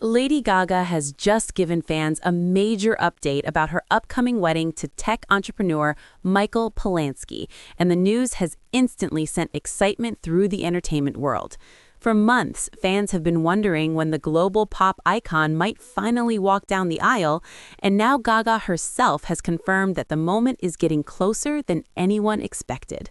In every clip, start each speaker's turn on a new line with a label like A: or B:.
A: Lady Gaga has just given fans a major update about her upcoming wedding to tech entrepreneur Michael Polansky, and the news has instantly sent excitement through the entertainment world. For months, fans have been wondering when the global pop icon might finally walk down the aisle, and now Gaga herself has confirmed that the moment is getting closer than anyone expected.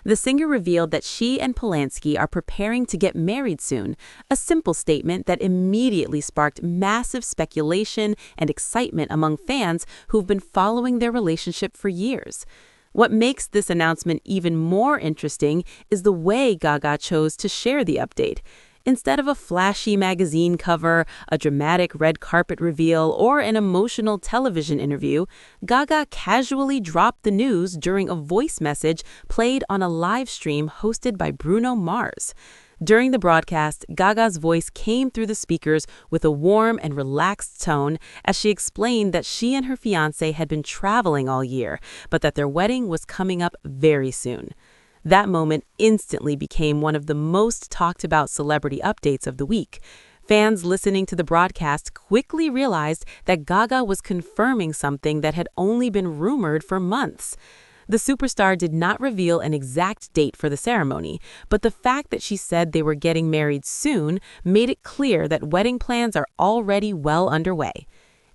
A: The singer revealed that she and Polansky are preparing to get married soon, a simple statement that immediately sparked massive speculation and excitement among fans who've been following their relationship for years. What makes this announcement even more interesting is the way Gaga chose to share the update. Instead of a flashy magazine cover, a dramatic red carpet reveal, or an emotional television interview, Gaga casually dropped the news during a voice message played on a live stream hosted by Bruno Mars. During the broadcast, Gaga's voice came through the speakers with a warm and relaxed tone as she explained that she and her fiancé had been traveling all year, but that their wedding was coming up very soon. That moment instantly became one of the most talked about celebrity updates of the week. Fans listening to the broadcast quickly realized that Gaga was confirming something that had only been rumored for months. The superstar did not reveal an exact date for the ceremony, but the fact that she said they were getting married soon made it clear that wedding plans are already well underway.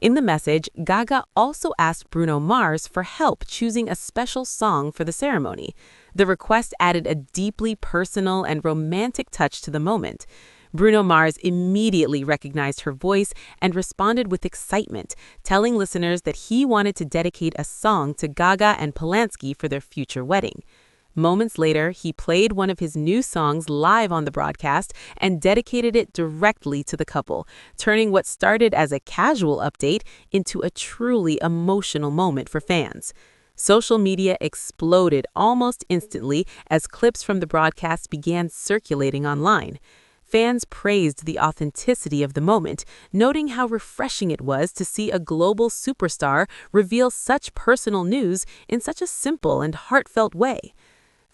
A: In the message, Gaga also asked Bruno Mars for help choosing a special song for the ceremony. The request added a deeply personal and romantic touch to the moment. Bruno Mars immediately recognized her voice and responded with excitement, telling listeners that he wanted to dedicate a song to Gaga and Polansky for their future wedding. Moments later, he played one of his new songs live on the broadcast and dedicated it directly to the couple, turning what started as a casual update into a truly emotional moment for fans. Social media exploded almost instantly as clips from the broadcast began circulating online. Fans praised the authenticity of the moment, noting how refreshing it was to see a global superstar reveal such personal news in such a simple and heartfelt way.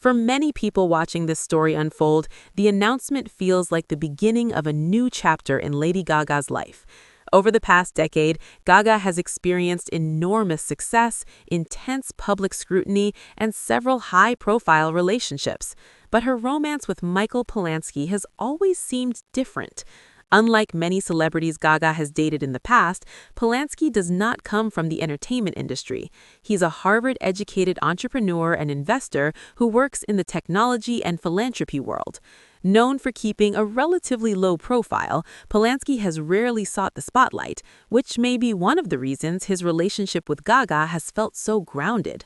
A: For many people watching this story unfold, the announcement feels like the beginning of a new chapter in Lady Gaga's life. Over the past decade, Gaga has experienced enormous success, intense public scrutiny, and several high-profile relationships. But her romance with Michael Polansky has always seemed different. Unlike many celebrities Gaga has dated in the past, Polansky does not come from the entertainment industry. He's a Harvard-educated entrepreneur and investor who works in the technology and philanthropy world. Known for keeping a relatively low profile, Polansky has rarely sought the spotlight, which may be one of the reasons his relationship with Gaga has felt so grounded.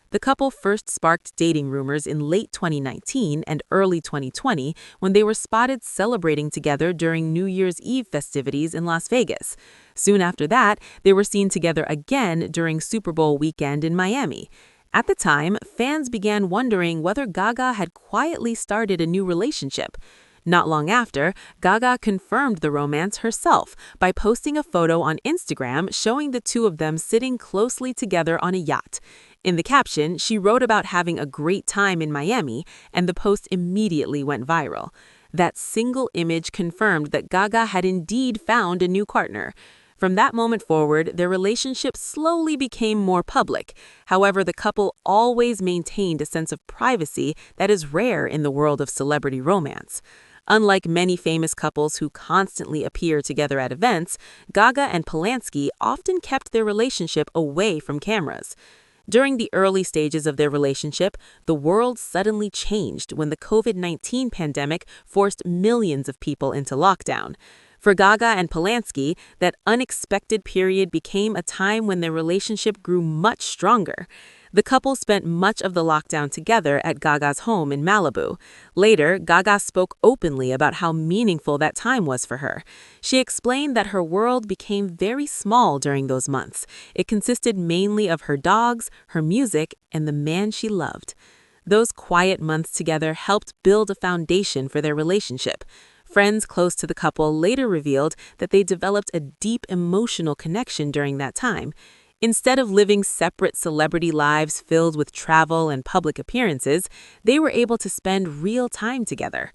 A: The couple first sparked dating rumors in late 2019 and early 2020 when they were spotted celebrating together during New Year's Eve festivities in Las Vegas. Soon after that, they were seen together again during Super Bowl weekend in Miami. At the time, fans began wondering whether Gaga had quietly started a new relationship. Not long after, Gaga confirmed the romance herself by posting a photo on Instagram showing the two of them sitting closely together on a yacht. In the caption, she wrote about having a great time in Miami, and the post immediately went viral. That single image confirmed that Gaga had indeed found a new partner. From that moment forward, their relationship slowly became more public. However, the couple always maintained a sense of privacy that is rare in the world of celebrity romance. Unlike many famous couples who constantly appear together at events, Gaga and Polansky often kept their relationship away from cameras. During the early stages of their relationship, the world suddenly changed when the COVID-19 pandemic forced millions of people into lockdown. For Gaga and Polansky, that unexpected period became a time when their relationship grew much stronger. The couple spent much of the lockdown together at Gaga's home in Malibu. Later, Gaga spoke openly about how meaningful that time was for her. She explained that her world became very small during those months. It consisted mainly of her dogs, her music, and the man she loved. Those quiet months together helped build a foundation for their relationship. Friends close to the couple later revealed that they developed a deep emotional connection during that time. Instead of living separate celebrity lives filled with travel and public appearances, they were able to spend real time together.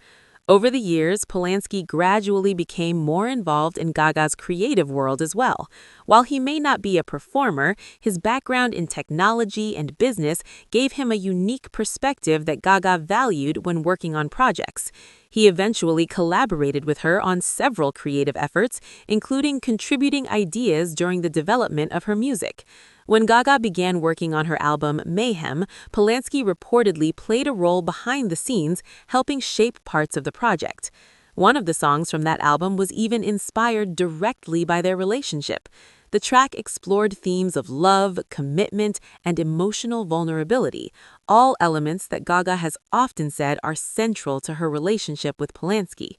A: Over the years, Polansky gradually became more involved in Gaga's creative world as well. While he may not be a performer, his background in technology and business gave him a unique perspective that Gaga valued when working on projects. He eventually collaborated with her on several creative efforts, including contributing ideas during the development of her music. When Gaga began working on her album Mayhem, Polansky reportedly played a role behind the scenes, helping shape parts of the project. One of the songs from that album was even inspired directly by their relationship. The track explored themes of love, commitment, and emotional vulnerability, all elements that Gaga has often said are central to her relationship with Polansky.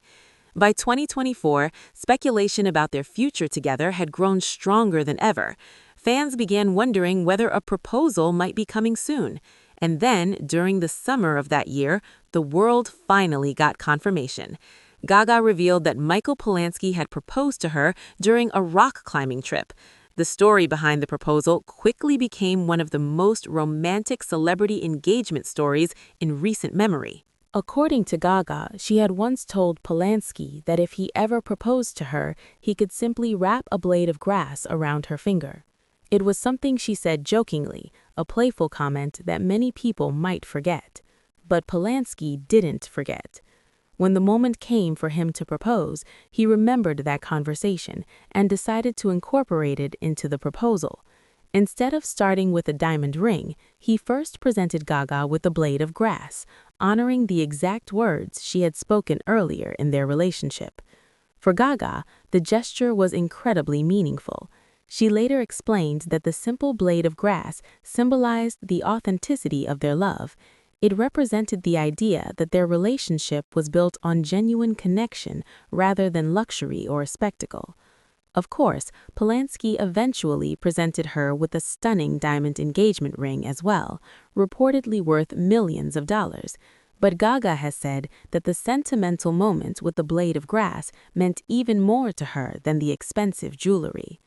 A: By 2024, speculation about their future together had grown stronger than ever. Fans began wondering whether a proposal might be coming soon. And then, during the summer of that year, the world finally got confirmation. Gaga revealed that Michael Polansky had proposed to her during a rock climbing trip. The story behind the proposal quickly became one of the most romantic celebrity engagement stories in recent memory. According to Gaga, she had once told Polansky that if he ever proposed to her, he could simply wrap a blade of grass around her finger. It was something she said jokingly, a playful comment that many people might forget. But Polansky didn't forget. When the moment came for him to propose, he remembered that conversation and decided to incorporate it into the proposal. Instead of starting with a diamond ring, he first presented Gaga with a blade of grass, honoring the exact words she had spoken earlier in their relationship. For Gaga, the gesture was incredibly meaningful. She later explained that the simple blade of grass symbolized the authenticity of their love. It represented the idea that their relationship was built on genuine connection rather than luxury or spectacle. Of course, Polansky eventually presented her with a stunning diamond engagement ring as well, reportedly worth millions of dollars. But Gaga has said that the sentimental moment with the blade of grass meant even more to her than the expensive jewelry.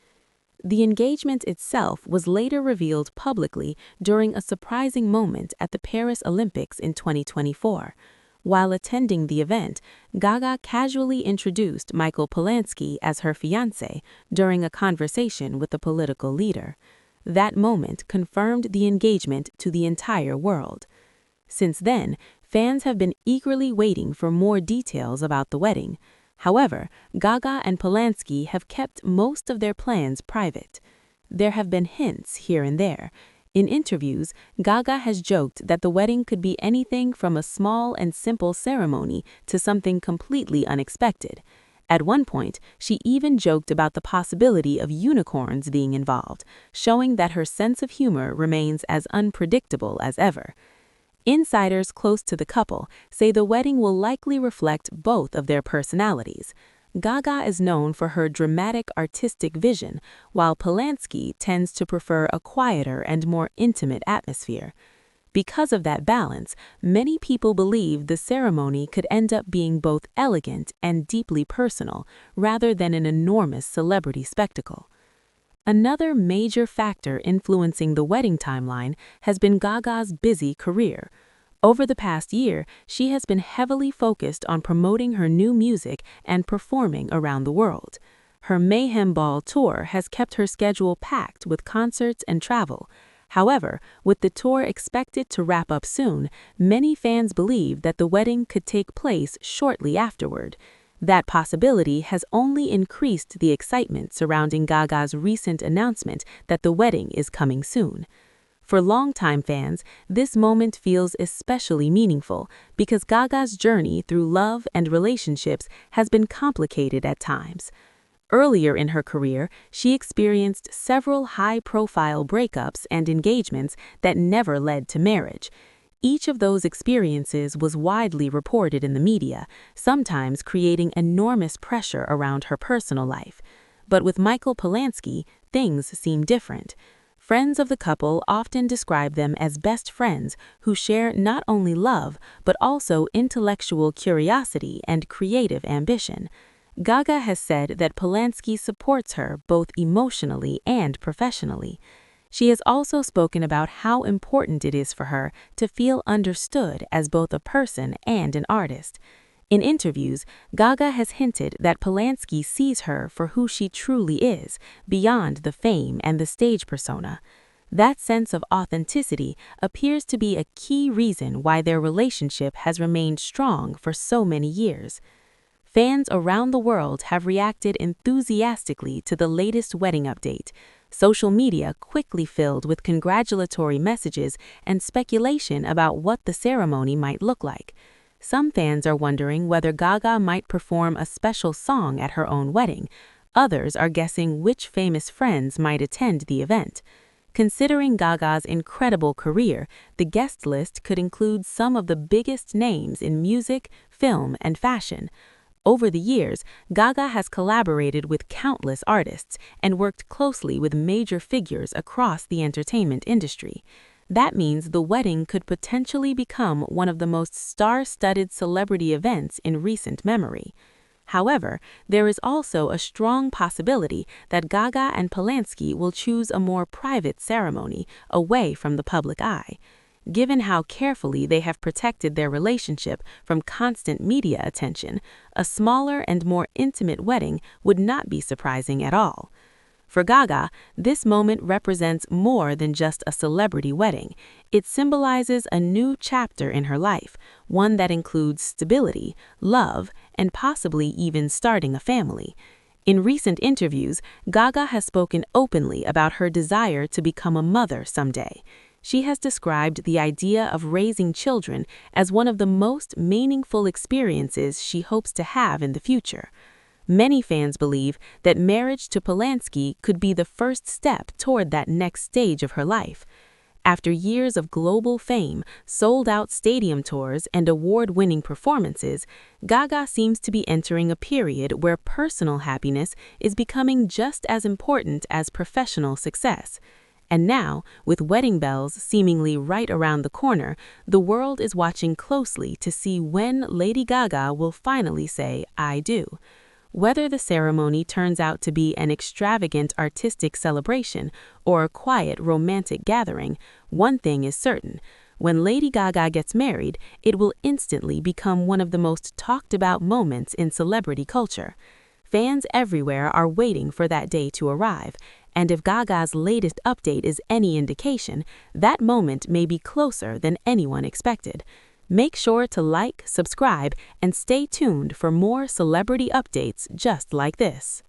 A: The engagement itself was later revealed publicly during a surprising moment at the Paris Olympics in 2024. While attending the event, Gaga casually introduced Michael Polansky as her fiancé during a conversation with a political leader. That moment confirmed the engagement to the entire world. Since then, fans have been eagerly waiting for more details about the wedding. However, Gaga and Polansky have kept most of their plans private. There have been hints here and there. In interviews, Gaga has joked that the wedding could be anything from a small and simple ceremony to something completely unexpected. At one point, she even joked about the possibility of unicorns being involved, showing that her sense of humor remains as unpredictable as ever. Insiders close to the couple say the wedding will likely reflect both of their personalities. Gaga is known for her dramatic artistic vision, while Polansky tends to prefer a quieter and more intimate atmosphere. Because of that balance, many people believe the ceremony could end up being both elegant and deeply personal, rather than an enormous celebrity spectacle. Another major factor influencing the wedding timeline has been Gaga's busy career. Over the past year, she has been heavily focused on promoting her new music and performing around the world. Her Mayhem Ball tour has kept her schedule packed with concerts and travel. However, with the tour expected to wrap up soon, many fans believe that the wedding could take place shortly afterward. That possibility has only increased the excitement surrounding Gaga's recent announcement that the wedding is coming soon. For longtime fans, this moment feels especially meaningful because Gaga's journey through love and relationships has been complicated at times. Earlier in her career, she experienced several high-profile breakups and engagements that never led to marriage. Each of those experiences was widely reported in the media, sometimes creating enormous pressure around her personal life. But with Michael Polansky, things seem different. Friends of the couple often describe them as best friends who share not only love, but also intellectual curiosity and creative ambition. Gaga has said that Polansky supports her both emotionally and professionally. She has also spoken about how important it is for her to feel understood as both a person and an artist. In interviews, Gaga has hinted that Polansky sees her for who she truly is, beyond the fame and the stage persona. That sense of authenticity appears to be a key reason why their relationship has remained strong for so many years. Fans around the world have reacted enthusiastically to the latest wedding update. Social media quickly filled with congratulatory messages and speculation about what the ceremony might look like. Some fans are wondering whether Gaga might perform a special song at her own wedding. Others are guessing which famous friends might attend the event. Considering Gaga's incredible career, the guest list could include some of the biggest names in music, film, and fashion. Over the years, Gaga has collaborated with countless artists and worked closely with major figures across the entertainment industry. That means the wedding could potentially become one of the most star-studded celebrity events in recent memory. However, there is also a strong possibility that Gaga and Polansky will choose a more private ceremony, away from the public eye. Given how carefully they have protected their relationship from constant media attention, a smaller and more intimate wedding would not be surprising at all. For Gaga, this moment represents more than just a celebrity wedding. It symbolizes a new chapter in her life, one that includes stability, love, and possibly even starting a family. In recent interviews, Gaga has spoken openly about her desire to become a mother someday. She has described the idea of raising children as one of the most meaningful experiences she hopes to have in the future. Many fans believe that marriage to Polansky could be the first step toward that next stage of her life. After years of global fame, sold-out stadium tours, and award-winning performances, Gaga seems to be entering a period where personal happiness is becoming just as important as professional success. And now, with wedding bells seemingly right around the corner, the world is watching closely to see when Lady Gaga will finally say, "I do." Whether the ceremony turns out to be an extravagant artistic celebration or a quiet romantic gathering, one thing is certain. When Lady Gaga gets married, it will instantly become one of the most talked about moments in celebrity culture. Fans everywhere are waiting for that day to arrive, and if Gaga's latest update is any indication, that moment may be closer than anyone expected. Make sure to like, subscribe, and stay tuned for more celebrity updates just like this.